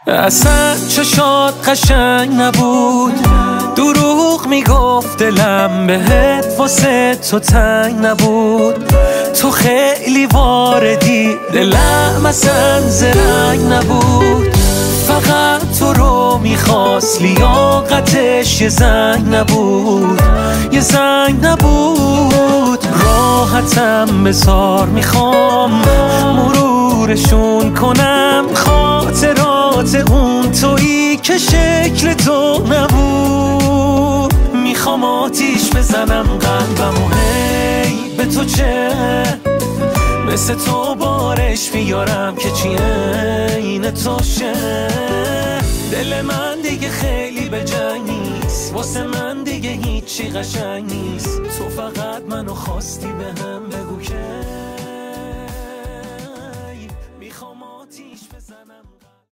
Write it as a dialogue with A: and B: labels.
A: اصلا چشات قشنگ نبود، دروغ میگفت دلم بهت واسه تو تنگ نبود. تو خیلی واردی، دلم اصلا زرنگ نبود. فقط تو رو میخواست، لیاقتش یه زنگ نبود، یه زنگ نبود. راحتم بذار، میخوام مرورشون کنم خاطرات اون تویی که شکل تو نبود. میخوام آتیش بزنم قلبم و هی به تو چه، مثل تو بارش بیارم که چی این تو شه. دل من دیگه خیلی به جنگ نیست، واسه من دیگه هیچی قشنگ نیست. تو فقط منو خواستی به هم بگو که میخوام آتیش بزنم.